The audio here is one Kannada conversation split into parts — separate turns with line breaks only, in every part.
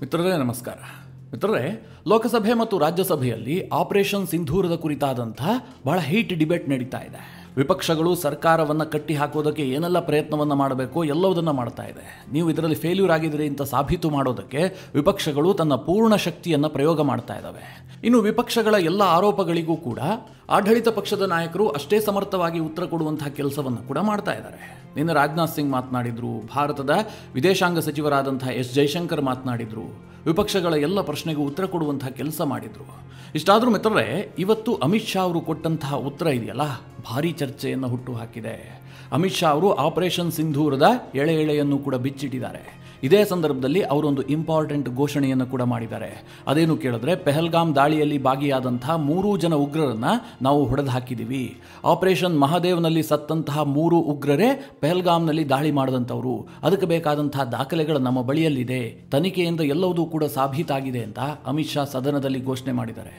ಮಿತ್ರರೇ ನಮಸ್ಕಾರ. ಮಿತ್ರರೇ, ಲೋಕಸಭೆ ಮತ್ತು ರಾಜ್ಯಸಭೆಯಲ್ಲಿ ಆಪರೇಷನ್ ಸಿಂಧೂರದ ಕುರಿತಾದಂಥ ಬಹಳ ಹೀಟ್ ಡಿಬೇಟ್ ನಡೀತಾ ಇದೆ. ವಿಪಕ್ಷಗಳು ಸರ್ಕಾರವನ್ನು ಕಟ್ಟಿ ಹಾಕೋದಕ್ಕೆ ಏನೆಲ್ಲ ಪ್ರಯತ್ನವನ್ನು ಮಾಡಬೇಕು ಎಲ್ಲವುದನ್ನು ಮಾಡ್ತಾ ಇದೆ. ನೀವು ಇದರಲ್ಲಿ ಫೇಲ್ಯೂರ್ ಆಗಿದ್ದೀರಿ ಅಂತ ಸಾಬೀತು ಮಾಡೋದಕ್ಕೆ ವಿಪಕ್ಷಗಳು ತನ್ನ ಪೂರ್ಣ ಶಕ್ತಿಯನ್ನು ಪ್ರಯೋಗ ಮಾಡ್ತಾ ಇದ್ದಾವೆ. ಇನ್ನು ವಿಪಕ್ಷಗಳ ಎಲ್ಲ ಆರೋಪಗಳಿಗೂ ಕೂಡ ಆಡಳಿತ ಪಕ್ಷದ ನಾಯಕರು ಅಷ್ಟೇ ಸಮರ್ಥವಾಗಿ ಉತ್ತರ ಕೊಡುವಂತಹ ಕೆಲಸವನ್ನು ಕೂಡ ಮಾಡ್ತಾ ಇದ್ದಾರೆ. ನಿನ್ನೆ ರಾಜನಾಥ್ ಸಿಂಗ್ ಮಾತನಾಡಿದ್ರು, ಭಾರತದ ವಿದೇಶಾಂಗ ಸಚಿವರಾದಂತಹ ಎಸ್ ಜೈಶಂಕರ್ ಮಾತನಾಡಿದ್ರು, ವಿಪಕ್ಷಗಳ ಎಲ್ಲ ಪ್ರಶ್ನೆಗೂ ಉತ್ತರ ಕೊಡುವಂತಹ ಕೆಲಸ ಮಾಡಿದ್ರು. ಇಷ್ಟಾದರೂ ಮಿತ್ರರೇ, ಇವತ್ತು ಅಮಿತ್ ಶಾ ಅವರು ಕೊಟ್ಟಂತಹ ಉತ್ತರ ಇದೆಯಲ್ಲ, ಭಾರೀ ಚರ್ಚೆಯನ್ನು ಹುಟ್ಟು ಹಾಕಿದೆ. ಅಮಿತ್ ಶಾ ಅವರು ಆಪರೇಷನ್ ಸಿಂಧೂರದ ಎಳೆಯನ್ನು ಕೂಡ ಬಿಚ್ಚಿಟ್ಟಿದ್ದಾರೆ. ಇದೇ ಸಂದರ್ಭದಲ್ಲಿ ಅವರೊಂದು ಇಂಪಾರ್ಟೆಂಟ್ ಘೋಷಣೆಯನ್ನು ಕೂಡ ಮಾಡಿದ್ದಾರೆ. ಅದೇನು ಕೇಳಿದ್ರೆ, ಪೆಹಲ್ಗಾಮ್ ದಾಳಿಯಲ್ಲಿ ಭಾಗಿಯಾದಂತಹ 3 ಜನ ಉಗ್ರರನ್ನ ನಾವು ಹೊಡೆದು ಹಾಕಿದ್ದೀವಿ. ಆಪರೇಷನ್ ಮಹಾದೇವ್ನಲ್ಲಿ ಸತ್ತಂತಹ 3 ಉಗ್ರರೇ ಪೆಹಲ್ಗಾಮ್ನಲ್ಲಿ ದಾಳಿ ಮಾಡಿದಂಥವರು. ಅದಕ್ಕೆ ಬೇಕಾದಂತಹ ದಾಖಲೆಗಳು ನಮ್ಮ ಬಳಿಯಲ್ಲಿದೆ, ತನಿಖೆಯಿಂದ ಎಲ್ಲವೂ ಕೂಡ ಸಾಬೀತಾಗಿದೆ ಅಂತ ಅಮಿತ್ ಶಾ ಸದನದಲ್ಲಿ ಘೋಷಣೆ ಮಾಡಿದ್ದಾರೆ.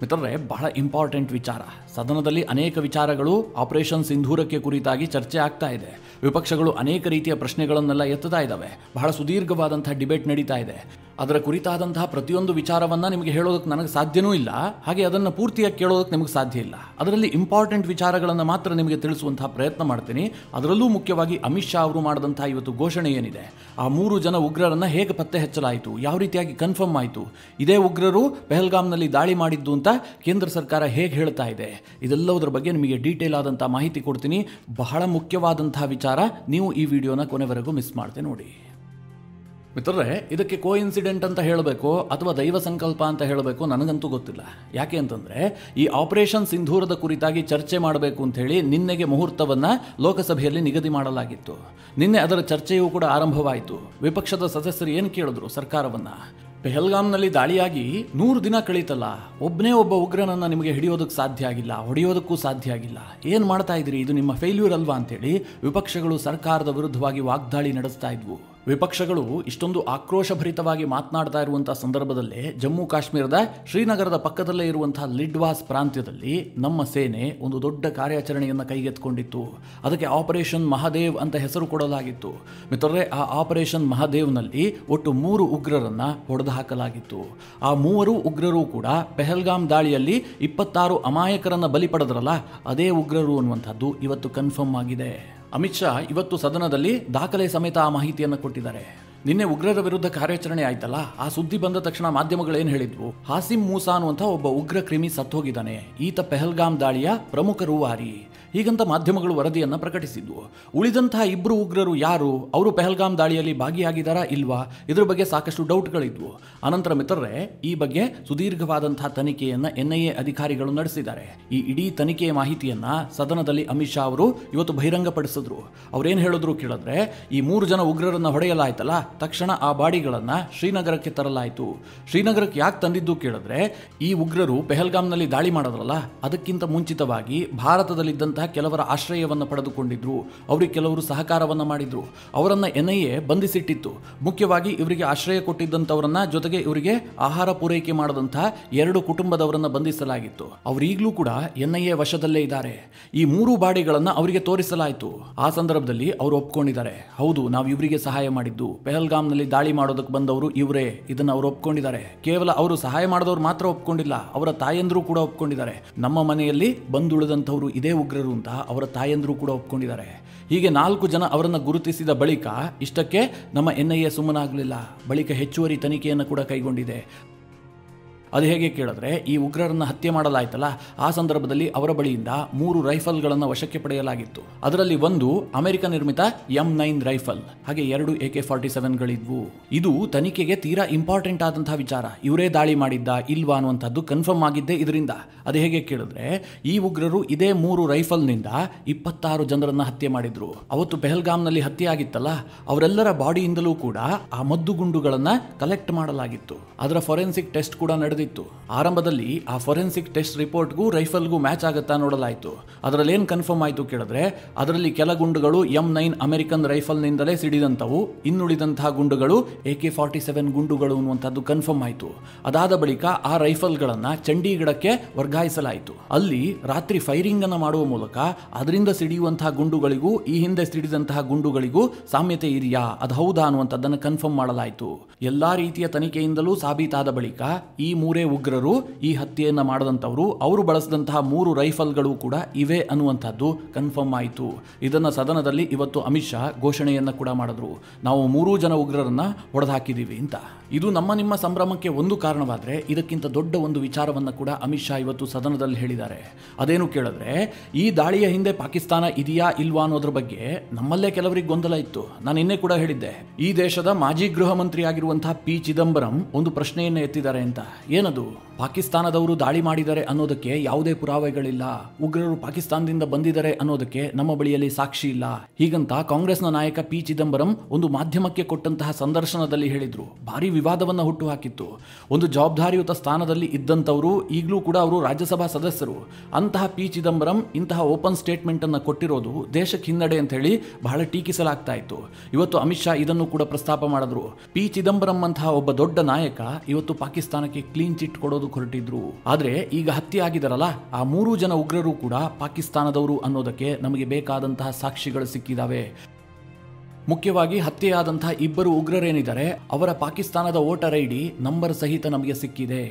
ಮಿತ್ರರೇ, ಬಹಳ ಇಂಪಾರ್ಟೆಂಟ್ ವಿಚಾರ. ಸದನದಲ್ಲಿ ಅನೇಕ ವಿಚಾರಗಳು ಆಪರೇಷನ್ ಸಿಂಧೂರಕ್ಕೆ ಕುರಿತಾಗಿ ಚರ್ಚೆ ಆಗ್ತಾ ಇದೆ. ವಿಪಕ್ಷಗಳು ಅನೇಕ ರೀತಿಯ ಪ್ರಶ್ನೆಗಳನ್ನೆಲ್ಲ ಎತ್ತುತ್ತಾ ಇದ್ದಾವೆ. ಬಹಳ ಸುದೀರ್ಘವಾದಂತಹ ಡಿಬೇಟ್ ನಡೀತಾ ಇದೆ. ಅದರ ಕುರಿತಾದಂತಹ ಪ್ರತಿಯೊಂದು ವಿಚಾರವನ್ನು ನಿಮಗೆ ಹೇಳೋದಕ್ಕೆ ನನಗೆ ಸಾಧ್ಯವೂ ಇಲ್ಲ, ಹಾಗೆ ಅದನ್ನು ಪೂರ್ತಿಯಾಗಿ ಕೇಳೋದಕ್ಕೆ ನಿಮಗೆ ಸಾಧ್ಯ ಇಲ್ಲ. ಅದರಲ್ಲಿ ಇಂಪಾರ್ಟೆಂಟ್ ವಿಚಾರಗಳನ್ನು ಮಾತ್ರ ನಿಮಗೆ ತಿಳಿಸುವಂತಹ ಪ್ರಯತ್ನ ಮಾಡ್ತೀನಿ. ಅದರಲ್ಲೂ ಮುಖ್ಯವಾಗಿ ಅಮಿತ್ ಶಾ ಅವರು ಮಾಡಿದಂತಹ ಇವತ್ತು ಘೋಷಣೆ ಏನಿದೆ, ಆ 3 ಜನ ಉಗ್ರರನ್ನು ಹೇಗೆ ಪತ್ತೆ ಹಚ್ಚಲಾಯಿತು, ಯಾವ ರೀತಿಯಾಗಿ ಕನ್ಫರ್ಮ್ ಆಯಿತು, ಇದೇ ಉಗ್ರರು ಪೆಹಲ್ಗಾಮ್ನಲ್ಲಿ ದಾಳಿ ಮಾಡಿದ್ದು ಅಂತ ಕೇಂದ್ರ ಸರ್ಕಾರ ಹೇಗೆ ಹೇಳ್ತಾ ಇದೆ, ಇದೆಲ್ಲದರ ಬಗ್ಗೆ ನಿಮಗೆ ಡೀಟೇಲ್ ಆದಂಥ ಮಾಹಿತಿ ಕೊಡ್ತೀನಿ. ಬಹಳ ಮುಖ್ಯವಾದಂತಹ ವಿಚಾರ, ನೀವು ಈ ವಿಡಿಯೋನ ಕೊನೆವರೆಗೂ ಮಿಸ್ ಮಾಡದೆ ನೋಡಿ. ಮಿತ್ರರೇ, ಇದಕ್ಕೆ ಕೋಇನ್ಸಿಡೆಂಟ್ ಅಂತ ಹೇಳಬೇಕು ಅಥವಾ ದೈವ ಸಂಕಲ್ಪ ಅಂತ ಹೇಳಬೇಕು ನನಗಂತೂ ಗೊತ್ತಿಲ್ಲ. ಯಾಕೆ ಅಂತಂದರೆ, ಈ ಆಪರೇಷನ್ ಸಿಂಧೂರದ ಕುರಿತಾಗಿ ಚರ್ಚೆ ಮಾಡಬೇಕು ಅಂತ ಹೇಳಿ ನಿನ್ನೆಗೆ ಮುಹೂರ್ತವನ್ನು ಲೋಕಸಭೆಯಲ್ಲಿ ನಿಗದಿ ಮಾಡಲಾಗಿತ್ತು. ನಿನ್ನೆ ಅದರ ಚರ್ಚೆಯೂ ಕೂಡ ಆರಂಭವಾಯಿತು. ವಿಪಕ್ಷದ ಸದಸ್ಯರು ಏನು ಕೇಳಿದ್ರು ಸರ್ಕಾರವನ್ನು, ಪೆಹಲ್ಗಾಮ್ನಲ್ಲಿ ದಾಳಿಯಾಗಿ 100 ದಿನ ಕಳೀತಲ್ಲ, ಒಬ್ಬನೇ ಒಬ್ಬ ಉಗ್ರನನ್ನು ನಿಮಗೆ ಹಿಡಿಯೋದಕ್ಕೆ ಸಾಧ್ಯ ಆಗಿಲ್ಲ, ಹೊಡೆಯೋದಕ್ಕೂ ಸಾಧ್ಯ ಆಗಿಲ್ಲ, ಏನು ಮಾಡ್ತಾ ಇದ್ದೀರಿ, ಇದು ನಿಮ್ಮ ಫೇಲ್ಯೂರ್ ಅಲ್ವಾ ಅಂತೇಳಿ ವಿಪಕ್ಷಗಳು ಸರ್ಕಾರದ ವಿರುದ್ಧವಾಗಿ ವಾಗ್ದಾಳಿ ನಡೆಸ್ತಾ ಇದ್ವು. ವಿಪಕ್ಷಗಳು ಇಷ್ಟೊಂದು ಆಕ್ರೋಶಭರಿತವಾಗಿ ಮಾತನಾಡ್ತಾ ಇರುವಂತಹ ಸಂದರ್ಭದಲ್ಲೇ ಜಮ್ಮು ಕಾಶ್ಮೀರದ ಶ್ರೀನಗರದ ಪಕ್ಕದಲ್ಲೇ ಇರುವಂತಹ ಲಿಡ್ವಾಸ್ ಪ್ರಾಂತ್ಯದಲ್ಲಿ ನಮ್ಮ ಸೇನೆ ಒಂದು ದೊಡ್ಡ ಕಾರ್ಯಾಚರಣೆಯನ್ನು ಕೈಗೆತ್ತಿಕೊಂಡಿತ್ತು. ಅದಕ್ಕೆ ಆಪರೇಷನ್ ಮಹಾದೇವ್ ಅಂತ ಹೆಸರು ಕೊಡಲಾಗಿತ್ತು. ಮಿತ್ರರೇ, ಆ ಆಪರೇಷನ್ ಮಹಾದೇವ್ನಲ್ಲಿ ಒಟ್ಟು 3 ಉಗ್ರರನ್ನ ಹೊಡೆದು ಹಾಕಲಾಗಿತ್ತು. ಆ 3 ಉಗ್ರರು ಕೂಡ ಪೆಹಲ್ಗಾಮ್ ದಾಳಿಯಲ್ಲಿ 26 ಅಮಾಯಕರನ್ನ ಬಲಿ ಪಡೆದ್ರಲ್ಲ, ಅದೇ ಉಗ್ರರು ಅನ್ನುವಂಥದ್ದು ಇವತ್ತು ಕನ್ಫರ್ಮ್ ಆಗಿದೆ. ಅಮಿತ್ ಶಾ ಇವತ್ತು ಸದನದಲ್ಲಿ ದಾಖಲೆ ಸಮೇತ ಆ ಮಾಹಿತಿಯನ್ನು ಕೊಟ್ಟಿದ್ದಾರೆ. ನಿನ್ನೆ ಉಗ್ರರ ವಿರುದ್ಧ ಕಾರ್ಯಾಚರಣೆ ಆಯ್ತಲ್ಲ, ಆ ಸುದ್ದಿ ಬಂದ ತಕ್ಷಣ ಮಾಧ್ಯಮಗಳೇನು ಹೇಳಿದ್ವು, ಹಾಸಿಮ್ ಮೂಸಾ ಅನ್ನುವಂಥ ಒಬ್ಬ ಉಗ್ರ ಕ್ರಿಮಿ ಸತ್ತೋಗಿದ್ದಾನೆ, ಈತ ಪೆಹಲ್ಗಾಮ್ ದಾಳಿಯ ಪ್ರಮುಖ ರೂವಾರಿ, ಹೀಗಂತ ಮಾಧ್ಯಮಗಳು ವರದಿಯನ್ನು ಪ್ರಕಟಿಸಿದ್ವು. ಉಳಿದಂತಹ 2 ಉಗ್ರರು ಯಾರು, ಅವರು ಪೆಹಲ್ಗಾಮ್ ದಾಳಿಯಲ್ಲಿ ಭಾಗಿಯಾಗಿದ್ದಾರಾ ಇಲ್ವಾ, ಇದ್ರ ಬಗ್ಗೆ ಸಾಕಷ್ಟು ಡೌಟ್ಗಳಿದ್ವು. ಅನಂತರ ಮಿತ್ರರೇ, ಈ ಬಗ್ಗೆ ಸುದೀರ್ಘವಾದಂತಹ ತನಿಖೆಯನ್ನು NIA ಅಧಿಕಾರಿಗಳು ನಡೆಸಿದ್ದಾರೆ. ಈ ಇಡೀ ತನಿಖೆಯ ಮಾಹಿತಿಯನ್ನ ಸದನದಲ್ಲಿ ಅಮಿತ್ ಶಾ ಅವರು ಇವತ್ತು ಬಹಿರಂಗಪಡಿಸಿದ್ರು. ಅವ್ರೇನು ಹೇಳಿದ್ರು ಕೇಳಿದ್ರೆ, ಈ 3 ಜನ ಉಗ್ರರನ್ನ ಹೊಡೆಯಲಾಯ್ತಲ್ಲ, ತಕ್ಷಣ ಆ ಬಾಡಿಗಳನ್ನ ಶ್ರೀನಗರಕ್ಕೆ ತರಲಾಯಿತು. ಶ್ರೀನಗರಕ್ಕೆ ಯಾಕೆ ತಂದಿದ್ದು ಕೇಳಿದ್ರೆ, ಈ ಉಗ್ರರು ಪೆಹಲ್ಗಾಮ್ನಲ್ಲಿ ದಾಳಿ ಮಾಡೋದ್ರಲ್ಲ, ಅದಕ್ಕಿಂತ ಮುಂಚಿತವಾಗಿ ಭಾರತದಲ್ಲಿದ್ದಂತಹ ಕೆಲವರ ಆಶ್ರಯವನ್ನು ಪಡೆದುಕೊಂಡಿದ್ರು, ಅವರಿಗೆ ಕೆಲವರು ಸಹಕಾರವನ್ನು ಮಾಡಿದ್ರು, ಅವರನ್ನ NIA ಬಂಧಿಸಿಟ್ಟಿತ್ತು. ಮುಖ್ಯವಾಗಿ ಇವರಿಗೆ ಆಶ್ರಯ ಕೊಟ್ಟಿದ್ದಂಥವರನ್ನ, ಜೊತೆಗೆ ಇವರಿಗೆ ಆಹಾರ ಪೂರೈಕೆ ಮಾಡದಂತಹ 2 ಕುಟುಂಬದವರನ್ನ ಬಂಧಿಸಲಾಗಿತ್ತು. ಅವರೀಗಲೂ ಕೂಡ NIA ವಶದಲ್ಲೇ ಇದ್ದಾರೆ. ಈ 3 ಬಾಡಿಗಳನ್ನ ಅವರಿಗೆ ತೋರಿಸಲಾಯಿತು. ಆ ಸಂದರ್ಭದಲ್ಲಿ ಅವರು ಒಪ್ಕೊಂಡಿದ್ದಾರೆ, ಹೌದು ನಾವು ಇವರಿಗೆ ಸಹಾಯ ಮಾಡಿದ್ದು, ಪೆಹಲ್ಗಾಮ್ನಲ್ಲಿ ದಾಳಿ ಮಾಡೋದಕ್ಕೆ ಬಂದವರು ಇವರೇ, ಇದನ್ನು ಅವರು ಒಪ್ಕೊಂಡಿದ್ದಾರೆ. ಕೇವಲ ಅವರು ಸಹಾಯ ಮಾಡಿದವರು ಮಾತ್ರ ಒಪ್ಕೊಂಡಿಲ್ಲ, ಅವರ ತಾಯಂದ್ರು ಕೂಡ ಒಪ್ಕೊಂಡಿದ್ದಾರೆ. ನಮ್ಮ ಮನೆಯಲ್ಲಿ ಬಂದುಳಿದಂಥವರು ಇದೇ ಉಗ್ರರು ಅಂತ ಅವರ ತಾಯಂದ್ರು ಕೂಡ ಒಪ್ಕೊಂಡಿದ್ದಾರೆ. ಹೀಗೆ 4 ಜನ ಅವರನ್ನು ಗುರುತಿಸಿದ ಬಳಿಕ ಇಷ್ಟಕ್ಕೆ ನಮ್ಮ NIA ಸುಮ್ಮನಾಗಲಿಲ್ಲ. ಬಳಿಕ ಹೆಚ್ಚುವರಿ ತನಿಖೆಯನ್ನು ಕೂಡ ಕೈಗೊಂಡಿದೆ. ಅದು ಹೇಗೆ ಕೇಳಿದ್ರೆ, ಈ ಉಗ್ರರನ್ನು ಹತ್ಯೆ ಮಾಡಲಾಯ್ತಲ್ಲ, ಆ ಸಂದರ್ಭದಲ್ಲಿ ಅವರ ಬಳಿಯಿಂದ 3 ರೈಫಲ್ಗಳನ್ನು ವಶಕ್ಕೆ ಪಡೆಯಲಾಗಿತ್ತು. ಅದರಲ್ಲಿ ಒಂದು ಅಮೆರಿಕ ನಿರ್ಮಿತ M9 ರೈಫಲ್, ಹಾಗೆ 2 AK-47ಗಳಿದ್ವು. ಇದು ತನಿಖೆಗೆ ತೀರಾ ಇಂಪಾರ್ಟೆಂಟ್ ಆದಂತಹ ವಿಚಾರ. ಇವರೇ ದಾಳಿ ಮಾಡಿದ್ದ ಇಲ್ವಾ ಅನ್ನುವಂಥದ್ದು ಕನ್ಫರ್ಮ್ ಆಗಿದ್ದೇ ಇದರಿಂದ. ಅದು ಹೇಗೆ ಕೇಳಿದ್ರೆ, ಈ ಉಗ್ರರು ಇದೇ 3 ರೈಫಲ್ನಿಂದ 26 ಜನರನ್ನ ಹತ್ಯೆ ಮಾಡಿದ್ರು. ಅವತ್ತು ಪೆಹಲ್ಗಾಮ್ನಲ್ಲಿ ಹತ್ಯೆ ಆಗಿತ್ತಲ್ಲ, ಅವರೆಲ್ಲರ ಬಾಡಿಯಿಂದಲೂ ಕೂಡ ಆ ಮದ್ದುಗುಂಡುಗಳನ್ನ ಕಲೆಕ್ಟ್ ಮಾಡಲಾಗಿತ್ತು. ಅದರ ಫೊರೆನ್ಸಿಕ್ ಟೆಸ್ಟ್ ಕೂಡ ನಡೆದಿತ್ತು. ನಡೆದಿತ್ತು. ಆರಂಭದಲ್ಲಿ ಆ ಫೊರೆನ್ಸಿಕ್ ಟೆಸ್ಟ್ ರಿಪೋರ್ಟ್ಗೂ ರೈಫಲ್ಗೂ ಮ್ಯಾಚ್ ಆಗುತ್ತಾ ನೋಡಲಾಯಿತು. ಅದರಲ್ಲಿ ಏನು ಕನ್ಫರ್ಮ್ ಆಯಿತು ಕೇಳಿದ್ರೆ, ಅದರಲ್ಲಿ ಕೆಲ ಗುಂಡುಗಳು M9 ಅಮೆರಿಕನ್ ರೈಫಲ್ನಿಂದಲೇ ಸಿಡಿದಂಥವು, ಇನ್ನುಳಿದಂತಹ ಗುಂಡುಗಳು AK-47 ಗುಂಡುಗಳು ಅನ್ನುವಂಥದ್ದು ಕನ್ಫರ್ಮ್ ಆಯಿತು. ಅದಾದ ಬಳಿಕ ಆ ರೈಫಲ್ಗಳನ್ನು ಚಂಡೀಗಢಕ್ಕೆ ವರ್ಗಾಯಿಸಲಾಯಿತು. ಅಲ್ಲಿ ರಾತ್ರಿ ಫೈರಿಂಗ್ ಅನ್ನು ಮಾಡುವ ಮೂಲಕ ಅದರಿಂದ ಸಿಡಿಯುವಂತಹ ಗುಂಡುಗಳಿಗೂ ಈ ಹಿಂದೆ ಸಿಡಿದಂತಹ ಗುಂಡುಗಳಿಗೂ ಸಾಮ್ಯತೆ ಇದೆಯಾ, ಅದು ಹೌದಾ ಅನ್ನುವಂಥದ್ದನ್ನು ಕನ್ಫರ್ಮ್ ಮಾಡಲಾಯಿತು. ಎಲ್ಲಾ ರೀತಿಯ ತನಿಖೆಯಿಂದಲೂ ಸಾಬೀತಾದ ಬಳಿಕ ಈ ಮೂರೇ ಉಗ್ರರು ಈ ಹತ್ಯೆಯನ್ನು ಮಾಡದಂಥವರು, ಅವರು ಬಳಸಿದಂತಹ 3 ರೈಫಲ್ಗಳು ಕೂಡ ಇವೆ ಅನ್ನುವಂಥದ್ದು ಕನ್ಫರ್ಮ್ ಆಯಿತು. ಇದನ್ನು ಸದನದಲ್ಲಿ ಇವತ್ತು ಅಮಿತ್ ಶಾ ಘೋಷಣೆಯನ್ನು ಕೂಡ ಮಾಡಿದ್ರು. ನಾವು 3 ಜನ ಉಗ್ರರನ್ನ ಹೊಡೆದಾಕಿದ್ದೀವಿ ಅಂತ. ಇದು ನಮ್ಮ ನಿಮ್ಮ ಸಂಭ್ರಮಕ್ಕೆ ಒಂದು ಕಾರಣವಾದರೆ, ಇದಕ್ಕಿಂತ ದೊಡ್ಡ ಒಂದು ವಿಚಾರವನ್ನು ಕೂಡ ಅಮಿತ್ ಶಾ ಇವತ್ತು ಸದನದಲ್ಲಿ ಹೇಳಿದ್ದಾರೆ. ಅದೇನು ಕೇಳಿದ್ರೆ, ಈ ದಾಳಿಯ ಹಿಂದೆ ಪಾಕಿಸ್ತಾನ ಇದೆಯಾ ಇಲ್ವಾ ಅನ್ನೋದ್ರ ಬಗ್ಗೆ ನಮ್ಮಲ್ಲೇ ಕೆಲವರಿಗೆ ಗೊಂದಲ ಇತ್ತು. ನಾನು ನಿನ್ನೆ ಕೂಡ ಹೇಳಿದ್ದೆ, ಈ ದೇಶದ ಮಾಜಿ ಗೃಹ ಮಂತ್ರಿ ಆಗಿರುವಂತಹ ಪಿ ಚಿದಂಬರಂ ಒಂದು ಪ್ರಶ್ನೆಯನ್ನು ಎತ್ತಿದ್ದಾರೆ ಅಂತ. ಏನದು? ಪಾಕಿಸ್ತಾನದವರು ದಾಳಿ ಮಾಡಿದ್ದಾರೆ ಅನ್ನೋದಕ್ಕೆ ಯಾವುದೇ ಪುರಾವೆಗಳಿಲ್ಲ, ಉಗ್ರರು ಪಾಕಿಸ್ತಾನದಿಂದ ಬಂದಿದ್ದಾರೆ ಅನ್ನೋದಕ್ಕೆ ನಮ್ಮ ಬಳಿಯಲ್ಲಿ ಸಾಕ್ಷಿ ಇಲ್ಲ, ಹೀಗಂತ ಕಾಂಗ್ರೆಸ್ನ ನಾಯಕ ಪಿ ಚಿದಂಬರಂ ಒಂದು ಮಾಧ್ಯಮಕ್ಕೆ ಕೊಟ್ಟಂತಹ ಸಂದರ್ಶನದಲ್ಲಿ ಹೇಳಿದ್ರು. ಭಾರಿ ವಿವಾದವನ್ನು ಹುಟ್ಟು ಹಾಕಿತ್ತು. ಒಂದು ಜವಾಬ್ದಾರಿಯುತ ಸ್ಥಾನದಲ್ಲಿ ಇದ್ದಂಥವರು, ಈಗಲೂ ಕೂಡ ಅವರು ರಾಜ್ಯಸಭಾ ಸದಸ್ಯರು, ಅಂತಹ ಪಿ ಚಿದಂಬರಂ ಇಂತಹ ಓಪನ್ ಸ್ಟೇಟ್ಮೆಂಟ್ ಅನ್ನು ಕೊಟ್ಟಿರೋದು ದೇಶಕ್ಕೆ ಹಿನ್ನಡೆ ಅಂತ ಹೇಳಿ ಬಹಳ ಟೀಕಿಸಲಾಗ್ತಾ ಇತ್ತು. ಇವತ್ತು ಅಮಿತ್ ಶಾ ಇದನ್ನು ಕೂಡ ಪ್ರಸ್ತಾಪ ಮಾಡಿದ್ರು. ಪಿ ಚಿದಂಬರಂ ಅಂತಹ ಒಬ್ಬ ದೊಡ್ಡ ನಾಯಕ ಇವತ್ತು ಪಾಕಿಸ್ತಾನಕ್ಕೆ ಕ್ಲೀನ್ ಚಿಟ್ ಕೊಡೋದು ಹೊರಟಿದ್ರು. ಆದ್ರೆ ಈಗ ಹತ್ಯೆ ಆಗಿದಾರಲ್ಲ, ಆ 3 ಜನ ಉಗ್ರರು ಕೂಡ ಪಾಕಿಸ್ತಾನದವರು ಅನ್ನೋದಕ್ಕೆ ನಮಗೆ ಬೇಕಾದಂತಹ ಸಾಕ್ಷಿಗಳು ಸಿಕ್ಕಿದಾವೆ. ಮುಖ್ಯವಾಗಿ ಹತ್ಯೆಯಾದಂತಹ 2 ಉಗ್ರರೇನಿದ್ದಾರೆ ಅವರ ಪಾಕಿಸ್ತಾನದ ವೋಟರ್ ID ನಂಬರ್ ಸಹಿತ ನಮಗೆ ಸಿಕ್ಕಿದೆ.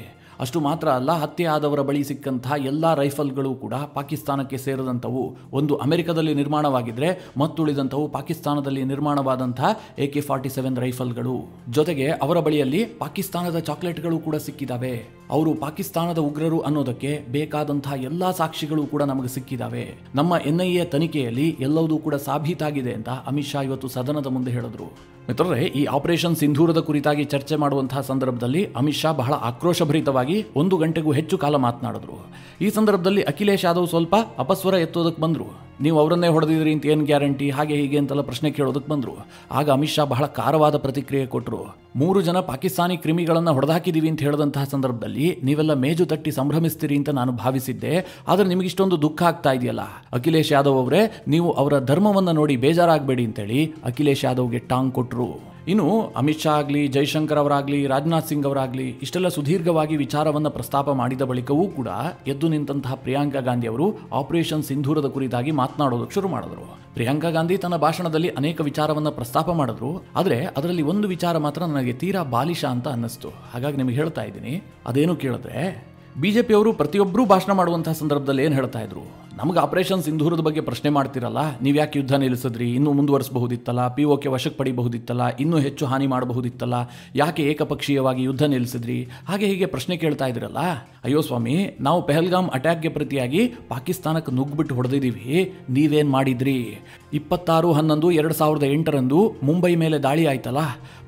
ಅಷ್ಟು ಮಾತ್ರ ಅಲ್ಲ, ಹತ್ಯೆ ಆದವರ ಬಳಿ ಸಿಕ್ಕಂತಹ ಎಲ್ಲ ರೈಫಲ್ಗಳು ಕೂಡ ಪಾಕಿಸ್ತಾನಕ್ಕೆ ಸೇರಿದಂಥವು. ಒಂದು ಅಮೆರಿಕದಲ್ಲಿ ನಿರ್ಮಾಣವಾಗಿದ್ದರೆ ಮತ್ತುಳಿದಂಥವು ಪಾಕಿಸ್ತಾನದಲ್ಲಿ ನಿರ್ಮಾಣವಾದಂತಹ AK-47 ರೈಫಲ್ಗಳು. ಜೊತೆಗೆ ಅವರ ಬಳಿಯಲ್ಲಿ ಪಾಕಿಸ್ತಾನದ ಚಾಕ್ಲೇಟ್ಗಳು ಕೂಡ ಸಿಕ್ಕಿದ್ದಾವೆ. ಅವರು ಪಾಕಿಸ್ತಾನದ ಉಗ್ರರು ಅನ್ನೋದಕ್ಕೆ ಬೇಕಾದಂತಹ ಎಲ್ಲಾ ಸಾಕ್ಷಿಗಳು ಕೂಡ ನಮಗೆ ಸಿಕ್ಕಿದ್ದಾವೆ. ನಮ್ಮ NIA ತನಿಖೆಯಲ್ಲಿ ಎಲ್ಲವೂ ಕೂಡ ಸಾಬೀತಾಗಿದೆ ಅಂತ ಅಮಿತ್ ಶಾ ಇವತ್ತು ಸದನದ ಮುಂದೆ ಹೇಳಿದ್ರು. ಮಿತ್ರರೇ, ಈ ಆಪರೇಷನ್ ಸಿಂಧೂರದ ಕುರಿತಾಗಿ ಚರ್ಚೆ ಮಾಡುವಂತಹ ಸಂದರ್ಭದಲ್ಲಿ ಅಮಿತ್ ಶಾ ಬಹಳ ಆಕ್ರೋಶಭರಿತವಾಗಿ 1 ಗಂಟೆಗೂ ಹೆಚ್ಚು ಕಾಲ ಮಾತನಾಡಿದ್ರು. ಈ ಸಂದರ್ಭದಲ್ಲಿ ಅಖಿಲೇಶ್ ಯಾದವ್ ಸ್ವಲ್ಪ ಅಪಸ್ವರ ಎತ್ತೋದಕ್ಕೆ ಬಂದರು. ನೀವು ಅವರನ್ನೇ ಹೊಡೆದಿದ್ರಿ ಅಂತ ಏನು ಗ್ಯಾರಂಟಿ, ಹಾಗೆ ಹೀಗೆ ಅಂತೆಲ್ಲ ಪ್ರಶ್ನೆ ಕೇಳೋದಕ್ಕೆ ಬಂದರು. ಆಗ ಅಮಿತ್ ಶಾ ಬಹಳ ಖಾರವಾದ ಪ್ರತಿಕ್ರಿಯೆ ಕೊಟ್ಟರು. 3 ಜನ ಪಾಕಿಸ್ತಾನಿ ಕ್ರಿಮಿಗಳನ್ನು ಹೊಡೆದಾಕಿದ್ದೀವಿ ಅಂತ ಹೇಳಿದಂತಹ ಸಂದರ್ಭದಲ್ಲಿ ನೀವೆಲ್ಲ ಮೇಜು ತಟ್ಟಿ ಸಂಭ್ರಮಿಸ್ತೀರಿ ಅಂತ ನಾನು ಭಾವಿಸಿದ್ದೆ. ಆದರೆ ನಿಮಗೆ ಇಷ್ಟೊಂದು ದುಃಖ ಆಗ್ತಾ ಇದೆಯಲ್ಲ, ಅಖಿಲೇಶ್ ಯಾದವ್ ಅವರೇ, ನೀವು ಅವರ ಧರ್ಮವನ್ನು ನೋಡಿ ಬೇಜಾರಾಗಬೇಡಿ ಅಂತೇಳಿ ಅಖಿಲೇಶ್ ಯಾದವ್ಗೆ ಟಾಂಗ್ ಕೊಟ್ಟರು. ಇನ್ನು ಅಮಿತ್ ಶಾ ಆಗಲಿ, ಜೈಶಂಕರ್ ಅವರಾಗಲಿ, ರಾಜನಾಥ್ ಸಿಂಗ್ ಅವರಾಗಲಿ ಇಷ್ಟೆಲ್ಲ ಸುದೀರ್ಘವಾಗಿ ವಿಚಾರವನ್ನು ಪ್ರಸ್ತಾಪ ಮಾಡಿದ ಬಳಿಕವೂ ಕೂಡ ಎದ್ದು ನಿಂತಹ ಪ್ರಿಯಾಂಕಾ ಗಾಂಧಿ ಅವರು ಆಪರೇಷನ್ ಸಿಂಧೂರದ ಕುರಿತಾಗಿ ಮಾತನಾಡೋದಕ್ಕೆ ಶುರು ಮಾಡಿದ್ರು. ಪ್ರಿಯಾಂಕಾ ಗಾಂಧಿ ತನ್ನ ಭಾಷಣದಲ್ಲಿ ಅನೇಕ ವಿಚಾರವನ್ನು ಪ್ರಸ್ತಾಪ ಮಾಡಿದ್ರು. ಆದರೆ ಅದರಲ್ಲಿ ಒಂದು ವಿಚಾರ ಮಾತ್ರ ನನಗೆ ತೀರಾ ಬಾಲಿಶ ಅಂತ ಅನ್ನಿಸ್ತು. ಹಾಗಾಗಿ ನಿಮಗೆ ಹೇಳ್ತಾ ಇದ್ದೀನಿ. ಅದೇನು ಕೇಳಿದ್ರೆ, ಬಿಜೆಪಿಯವರು ಪ್ರತಿಯೊಬ್ಬರೂ ಭಾಷಣ ಮಾಡುವಂತಹ ಸಂದರ್ಭದಲ್ಲಿ ಏನು ಹೇಳ್ತಾ ಇದ್ರು, ನಮಗೆ ಆಪರೇಷನ್ ಸಿಂಧೂರದ ಬಗ್ಗೆ ಪ್ರಶ್ನೆ ಮಾಡ್ತಿರಲ್ಲ, ನೀವು ಯಾಕೆ ಯುದ್ಧ ನಿಲ್ಲಿಸಿದ್ರಿ, ಇನ್ನೂ ಮುಂದುವರಿಸಬಹುದಿತ್ತಲ್ಲ, POK ವಶಕ್ಕೆ ಪಡಿಬಹುದಿತ್ತಲ್ಲ, ಇನ್ನೂ ಹೆಚ್ಚು ಹಾನಿ ಮಾಡಬಹುದಿತ್ತಲ್ಲ, ಯಾಕೆ ಏಕಪಕ್ಷೀಯವಾಗಿ ಯುದ್ಧ ನಿಲ್ಲಿಸಿದ್ರಿ, ಹಾಗೆ ಹೀಗೆ ಪ್ರಶ್ನೆ ಕೇಳ್ತಾ ಇದ್ರಲ್ಲ. ಅಯ್ಯೋ ಸ್ವಾಮಿ, ನಾವು ಪೆಹಲ್ಗಾಮ್ ಅಟ್ಯಾಕ್ಗೆ ಪ್ರತಿಯಾಗಿ ಪಾಕಿಸ್ತಾನಕ್ಕೆ ನುಗ್ಗಿಬಿಟ್ಟು ಹೊಡೆದಿದ್ದೀವಿ, ನೀವೇನು ಮಾಡಿದ್ರಿ? 26/11/2008 ಮುಂಬೈ ಮೇಲೆ ದಾಳಿ ಆಯ್ತಲ್ಲ,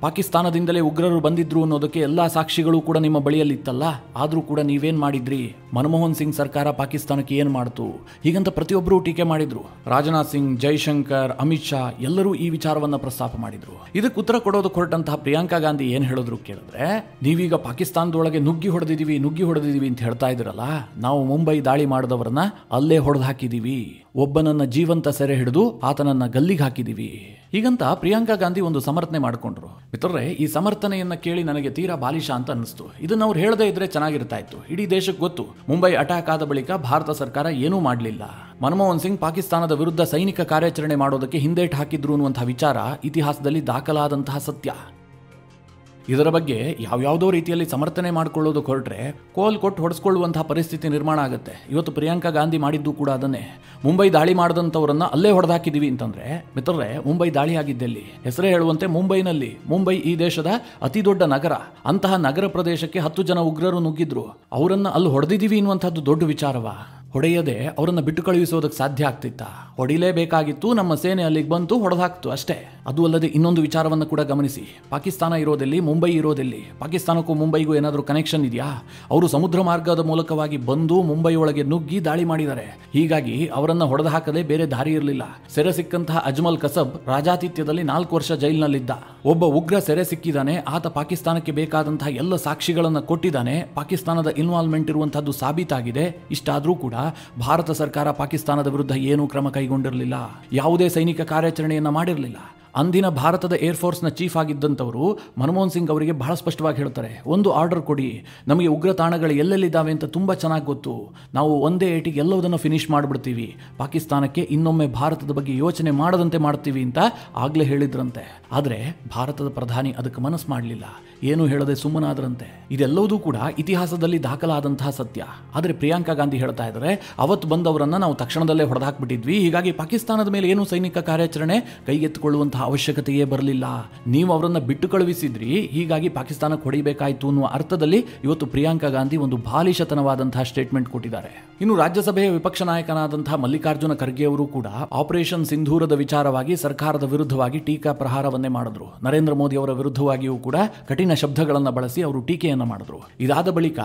ಪಾಕಿಸ್ತಾನದಿಂದಲೇ ಉಗ್ರರು ಬಂದಿದ್ರು ಅನ್ನೋದಕ್ಕೆ ಎಲ್ಲ ಸಾಕ್ಷಿಗಳು ಕೂಡ ನಿಮ್ಮ ಬಳಿಯಲ್ಲಿತ್ತಲ್ಲ, ಆದರೂ ಕೂಡ ನೀವೇನು ಮಾಡಿದ್ರಿ? ಮನಮೋಹನ್ ಸಿಂಗ್ ಸರ್ಕಾರ ಪಾಕಿಸ್ತಾನಕ್ಕೆ ಏನು ಮಾಡ್ತು? ಹೀಗಂತ ಪ್ರತಿಯೊಬ್ಬರು ಟೀಕೆ ಮಾಡಿದ್ರು. ರಾಜನಾಥ್ ಸಿಂಗ್, ಜೈಶಂಕರ್, ಅಮಿತ್ ಶಾ ಎಲ್ಲರೂ ಈ ವಿಚಾರವನ್ನ ಪ್ರಸ್ತಾಪ ಮಾಡಿದ್ರು. ಇದಕ್ಕೆ ಉತ್ತರ ಕೊಡೋದಕ್ಕೆ ಹೊರಟಂತಹ ಪ್ರಿಯಾಂಕಾ ಗಾಂಧಿ ಏನು ಹೇಳಿದ್ರು ಕೇಳಿದ್ರೆ, ನೀವೀಗ ಪಾಕಿಸ್ತಾನದೊಳಗೆ ನುಗ್ಗಿ ಹೊಡೆದಿದ್ದೀವಿ ಅಂತ ಹೇಳ್ತಾ ಇದ್ರಲ್ಲ, ನಾವು ಮುಂಬೈ ದಾಳಿ ಮಾಡಿದವರನ್ನ ಅಲ್ಲೇ ಹೊಡೆದು ಹಾಕಿದೀವಿ, ಒಬ್ಬನನ್ನ ಜೀವಂತ ಸೆರೆ ಹಿಡಿದು ಆತನನ್ನ ಗಲ್ಲಿಗೆ ಹಾಕಿದೀವಿ, ಹೀಗಂತ ಪ್ರಿಯಾಂಕಾ ಗಾಂಧಿ ಒಂದು ಸಮರ್ಥನೆ ಮಾಡಿಕೊಂಡ್ರು. ಮಿತ್ರರೇ, ಈ ಸಮರ್ಥನೆಯನ್ನ ಕೇಳಿ ನನಗೆ ತೀರಾ ಬಾಲಿಶ ಅಂತ ಅನ್ನಿಸ್ತು. ಇದನ್ನ ಅವ್ರು ಹೇಳದೇ ಇದ್ರೆ ಚೆನ್ನಾಗಿರ್ತಾ ಇತ್ತು. ಇಡೀ ದೇಶಕ್ಕೆ ಗೊತ್ತು, ಮುಂಬೈ ಅಟ್ಯಾಕ್ ಆದ ಬಳಿಕ ಭಾರತ ಸರ್ಕಾರ ಏನೂ ಮಾಡಲಿಲ್ಲ. ಮನಮೋಹನ್ ಸಿಂಗ್ ಪಾಕಿಸ್ತಾನದ ವಿರುದ್ಧ ಸೈನಿಕ ಕಾರ್ಯಾಚರಣೆ ಮಾಡೋದಕ್ಕೆ ಹಿಂದೇಟು ಹಾಕಿದ್ರು ಅನ್ನುವಂತಹ ವಿಚಾರ ಇತಿಹಾಸದಲ್ಲಿ ದಾಖಲಾದಂತಹ ಸತ್ಯ. ಇದರ ಬಗ್ಗೆ ಯಾವ್ಯಾವುದೋ ರೀತಿಯಲ್ಲಿ ಸಮರ್ಥನೆ ಮಾಡಿಕೊಳ್ಳೋದಕ್ಕೆ ಹೊರಟ್ರೆ ಕೋಲ್ ಕೊಟ್ಟು ಹೊಡೆಸ್ಕೊಳ್ಳುವಂತಹ ಪರಿಸ್ಥಿತಿ ನಿರ್ಮಾಣ ಆಗುತ್ತೆ. ಇವತ್ತು ಪ್ರಿಯಾಂಕಾ ಗಾಂಧಿ ಮಾಡಿದ್ದು ಕೂಡ ಅದನ್ನೇ. ಮುಂಬೈ ದಾಳಿ ಮಾಡಿದಂಥವರನ್ನ ಅಲ್ಲೇ ಹೊಡೆದಾಕಿದ್ದೀವಿ ಅಂತಂದ್ರೆ, ಮಿತ್ರರೇ, ಮುಂಬೈ ದಾಳಿ ಆಗಿದ್ದೆಲ್ಲಿ? ಹೆಸರೇ ಹೇಳುವಂತೆ ಮುಂಬೈನಲ್ಲಿ. ಮುಂಬೈ ಈ ದೇಶದ ಅತಿ ದೊಡ್ಡ ನಗರ. ಅಂತಹ ನಗರ ಪ್ರದೇಶಕ್ಕೆ 10 ಜನ ಉಗ್ರರು ನುಗ್ಗಿದ್ರು, ಅವರನ್ನ ಅಲ್ಲಿ ಹೊಡೆದಿದ್ದೀವಿ ಅನ್ನುವಂಥದ್ದು ದೊಡ್ಡ ವಿಚಾರವಾ? ಹೊಡೆಯದೆ ಅವರನ್ನು ಬಿಟ್ಟು ಕಳುಹಿಸೋದಕ್ಕೆ ಸಾಧ್ಯ ಆಗ್ತಿತ್ತ? ಹೊಡಿಲೇಬೇಕಾಗಿತ್ತು. ನಮ್ಮ ಸೇನೆ ಅಲ್ಲಿಗೆ ಬಂತು, ಹೊಡೆದಾಕ್ತು ಅಷ್ಟೇ. ಅದು ಅಲ್ಲದೆ ಇನ್ನೊಂದು ವಿಚಾರವನ್ನು ಕೂಡ ಗಮನಿಸಿ. ಪಾಕಿಸ್ತಾನ ಇರೋದೆಲ್ಲಿ, ಮುಂಬೈ ಇರೋದೆಲ್ಲಿ? ಪಾಕಿಸ್ತಾನಕ್ಕೂ ಮುಂಬೈಗೂ ಏನಾದರೂ ಕನೆಕ್ಷನ್ ಇದೆಯಾ? ಅವರು ಸಮುದ್ರ ಮಾರ್ಗದ ಮೂಲಕವಾಗಿ ಬಂದು ಮುಂಬೈ ಒಳಗೆ ನುಗ್ಗಿ ದಾಳಿ ಮಾಡಿದ್ದಾರೆ. ಹೀಗಾಗಿ ಅವರನ್ನು ಹೊಡೆದು ಹಾಕದೆ ಬೇರೆ ದಾರಿ ಇರಲಿಲ್ಲ. ಸೆರೆ ಸಿಕ್ಕಂತಹ ಅಜ್ಮಲ್ ಕಸಬ್ ರಾಜಾತಿಥ್ಯದಲ್ಲಿ 4 ವರ್ಷ ಜೈಲಿನಲ್ಲಿದ್ದ. ಒಬ್ಬ ಉಗ್ರ ಸೆರೆ ಸಿಕ್ಕಿದ್ದಾನೆ. ಆತ ಪಾಕಿಸ್ತಾನಕ್ಕೆ ಬೇಕಾದಂತಹ ಎಲ್ಲ ಸಾಕ್ಷಿಗಳನ್ನು ಕೊಟ್ಟಿದ್ದಾನೆ. ಪಾಕಿಸ್ತಾನದ ಇನ್ವಾಲ್ವ್ಮೆಂಟ್ ಇರುವಂತಹದ್ದು ಸಾಬೀತಾಗಿದೆ. ಇಷ್ಟಾದರೂ ಕೂಡ ಭಾರತ ಸರ್ಕಾರ ಪಾಕಿಸ್ತಾನದ ವಿರುದ್ಧ ಏನೂ ಕ್ರಮ ಕೈಗೊಂಡಿರಲಿಲ್ಲ. ಯಾವುದೇ ಸೈನಿಕ ಕಾರ್ಯಾಚರಣೆಯನ್ನು ಮಾಡಿರಲಿಲ್ಲ. ಅಂದಿನ ಭಾರತದ ಏರ್ಫೋರ್ಸ್ನ ಚೀಫ್ ಆಗಿದ್ದಂಥವರು ಮನಮೋಹನ್ ಸಿಂಗ್ ಅವರಿಗೆ ಬಹಳ ಸ್ಪಷ್ಟವಾಗಿ ಹೇಳ್ತಾರೆ, ಒಂದು ಆರ್ಡರ್ ಕೊಡಿ, ನಮಗೆ ಉಗ್ರ ತಾಣಗಳು ಎಲ್ಲೆಲ್ಲಿದ್ದಾವೆ ಅಂತ ತುಂಬ ಚೆನ್ನಾಗಿ ಗೊತ್ತು, ನಾವು ಒಂದೇ ಏಟಿಗೆ ಎಲ್ಲವುದನ್ನು ಫಿನಿಶ್ ಮಾಡಿಬಿಡ್ತೀವಿ, ಪಾಕಿಸ್ತಾನಕ್ಕೆ ಇನ್ನೊಮ್ಮೆ ಭಾರತದ ಬಗ್ಗೆ ಯೋಚನೆ ಮಾಡದಂತೆ ಮಾಡ್ತೀವಿ ಅಂತ ಆಗಲೇ ಹೇಳಿದ್ರಂತೆ. ಆದರೆ ಭಾರತದ ಪ್ರಧಾನಿ ಅದಕ್ಕೆ ಮನಸ್ಸು ಮಾಡಲಿಲ್ಲ, ಏನೂ ಹೇಳದೆ ಸುಮ್ಮನಾದ್ರಂತೆ. ಇದೆಲ್ಲವೂ ಕೂಡ ಇತಿಹಾಸದಲ್ಲಿ ದಾಖಲಾದಂತಹ ಸತ್ಯ. ಆದರೆ ಪ್ರಿಯಾಂಕಾ ಗಾಂಧಿ ಹೇಳ್ತಾ ಇದ್ದಾರೆ, ಅವತ್ತು ಬಂದವರನ್ನು ನಾವು ತಕ್ಷಣದಲ್ಲೇ ಹೊಡೆದಾಕ್ಬಿಟ್ಟಿದ್ವಿ, ಹೀಗಾಗಿ ಪಾಕಿಸ್ತಾನದ ಮೇಲೆ ಏನೂ ಸೈನಿಕ ಕಾರ್ಯಾಚರಣೆ ಕೈಗೆತ್ತಿಕೊಳ್ಳುವಂತಹ ಅವಶ್ಯಕತೆಯೇ ಬರಲಿಲ್ಲ. ನೀವು ಅವರನ್ನು ಬಿಟ್ಟು ಕಳುಹಿಸಿದ್ರಿ, ಹೀಗಾಗಿ ಪಾಕಿಸ್ತಾನಕ್ಕೆ ಹೊಡಿಬೇಕಾಯಿತು ಅನ್ನುವ ಅರ್ಥದಲ್ಲಿ ಇವತ್ತು ಪ್ರಿಯಾಂಕಾ ಗಾಂಧಿ ಒಂದು ಬಾಲಿಶತನವಾದಂತಹ ಸ್ಟೇಟ್ಮೆಂಟ್ ಕೊಟ್ಟಿದ್ದಾರೆ. ಇನ್ನು ರಾಜ್ಯಸಭೆಯ ವಿಪಕ್ಷ ನಾಯಕನಾದಂತಹ ಮಲ್ಲಿಕಾರ್ಜುನ ಖರ್ಗೆ ಅವರು ಕೂಡ ಆಪರೇಷನ್ ಸಿಂಧೂರದ ವಿಚಾರವಾಗಿ ಸರ್ಕಾರದ ವಿರುದ್ಧವಾಗಿ ಟೀಕಾ ಪ್ರಹಾರವನ್ನೇ ಮಾಡಿದ್ರು. ನರೇಂದ್ರ ಮೋದಿ ಅವರ ವಿರುದ್ಧವಾಗಿಯೂ ಕೂಡ ಕಠಿಣ ಶಬ್ದಗಳನ್ನು ಬಳಸಿ ಅವರು ಟೀಕೆಯನ್ನು ಮಾಡಿದ್ರು. ಇದಾದ ಬಳಿಕ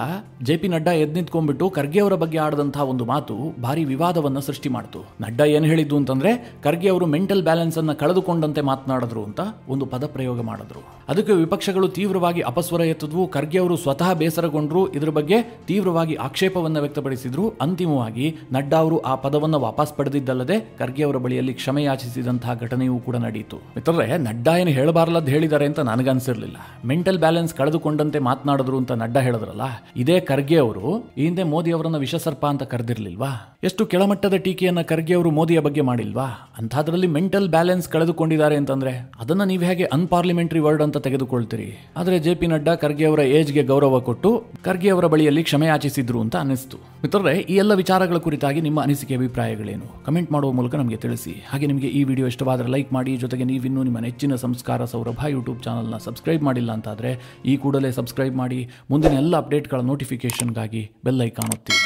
ಜೆ.ಪಿ. ನಡ್ಡಾ ಎದ್ನಿತ್ಕೊಂಡ್ಬಿಟ್ಟು ಖರ್ಗೆ ಅವರ ಬಗ್ಗೆ ಆಡದಂತಹ ಒಂದು ಮಾತು ಭಾರಿ ವಿವಾದವನ್ನು ಸೃಷ್ಟಿ ಮಾಡಿತು. ನಡ್ಡಾ ಏನು ಹೇಳಿದ್ದು ಅಂತಂದ್ರೆ, ಖರ್ಗೆ ಅವರು ಮೆಂಟಲ್ ಬ್ಯಾಲೆನ್ಸ್ ಅನ್ನ ಕಳೆದುಕೊಂಡಂತೆ ಮಾತನಾಡಿದ್ರು ಅಂತ ಒಂದು ಪದ ಪ್ರಯೋಗ ಮಾಡಿದ್ರು. ಅದಕ್ಕೆ ವಿಪಕ್ಷಗಳು ತೀವ್ರವಾಗಿ ಅಪಸ್ವರ ಎತ್ತಿದ್ವು. ಖರ್ಗೆ ಅವರು ಸ್ವತಃ ಬೇಸರಗೊಂಡ್ರು. ಇದರ ಬಗ್ಗೆ ತೀವ್ರವಾಗಿ ಆಕ್ಷೇಪವನ್ನು ವ್ಯಕ್ತಪಡಿಸಿದ್ರು. ಅಂತಿಮವಾಗಿ ನಡ್ಡಾ ಅವರು ಆ ಪದವನ್ನು ವಾಪಸ್ ಪಡೆದಿದ್ದಲ್ಲದೆ ಖರ್ಗೆ ಅವರ ಬಳಿಯಲ್ಲಿ ಕ್ಷಮೆ ಯಾಚಿಸಿದಂತಹ ಘಟನೆಯೂ ಕೂಡ ನಡೆಯಿತು. ಮಿತ್ರರೇ, ನಡ್ಡಾ ಏನು ಹೇಳಬಾರಲದ್ದು ಹೇಳಿದ್ದಾರೆ ಅಂತ ನನಗನ್ಸಿರ್ಲಿಲ್ಲ. ಮೆಂಟಲ್ ಬ್ಯಾಲೆನ್ಸ್ ಕಳೆದುಕೊಂಡಂತೆ ಮಾತನಾಡಿದ್ರು ಅಂತ ನಡ್ಡಾ ಹೇಳಿದ್ರಲ್ಲ, ಇದೇ ಖರ್ಗೆ ಅವರು ಈ ಹಿಂದೆ ಮೋದಿ ಅವರನ್ನ ವಿಷಸರ್ಪ ಅಂತ ಕರೆದಿರ್ಲಿಲ್ವಾ? ಎಷ್ಟು ಕೆಳಮಟ್ಟದ ಟೀಕೆಯನ್ನ ಖರ್ಗೆ ಅವರು ಮೋದಿಯ ಬಗ್ಗೆ ಮಾಡಿಲ್ವಾ? ಅಂಥದ್ರಲ್ಲಿ ಮೆಂಟಲ್ ಬ್ಯಾಲೆನ್ಸ್ ಕಳೆದುಕೊಂಡಿದ್ದಾರೆ ಅಂತಂದ್ರೆ ಅದನ್ನ ನೀವು ಹೇಗೆ ಅನ್ಪಾರ್ಲಿಮೆಂಟರಿ ವರ್ಡ್ ಅಂತ ತೆಗೆದುಕೊಳ್ತೀರಿ? ಆದ್ರೆ ಜೆ.ಪಿ. ನಡ್ಡಾ ಖರ್ಗೆ ಅವರ ಏಜ್ಗೆ ಗೌರವ ಕೊಟ್ಟು ಖರ್ಗೆ ಅವರ ಬಳಿಯಲ್ಲಿ ಕ್ಷಮೆ ಯಾಚಿಸಿದ್ರು ಅಂತ ಅನಿಸ್ತು. ಮಿತ್ರರೇ, ಈ ಎಲ್ಲ ವಿಚಾರಗಳ ಕುರಿತಾಗಿ ನಿಮ್ಮ ಅನಿಸಿಕೆ ಅಭಿಪ್ರಾಯಗಳೇನು? ಕಮೆಂಟ್ ಮಾಡುವ ಮೂಲಕ ನಮಗೆ ತಿಳಿಸಿ. ಹಾಗೆ ನಿಮಗೆ ಈ ವಿಡಿಯೋ ಇಷ್ಟವಾದರೆ ಲೈಕ್ ಮಾಡಿ. ಜೊತೆಗೆ ನೀವಿನ್ನೂ ನಿಮ್ಮ ನೆಚ್ಚಿನ ಸಂಸ್ಕಾರ ಸೌರಭ ಯೂಟ್ಯೂಬ್ ಚಾನಲ್ನ ಸಬ್ಸ್ಕ್ರೈಬ್ ಮಾಡಿಲ್ಲ ಅಂತಾದರೆ ಈ ಕೂಡಲೇ ಸಬ್ಸ್ಕ್ರೈಬ್ ಮಾಡಿ. ಮುಂದಿನ ಎಲ್ಲ ಅಪ್ಡೇಟ್ಗಳ ನೋಟಿಫಿಕೇಷನ್ಗಾಗಿ ಬೆಲ್ ಐಕಾನ್ ಒತ್ತಿ.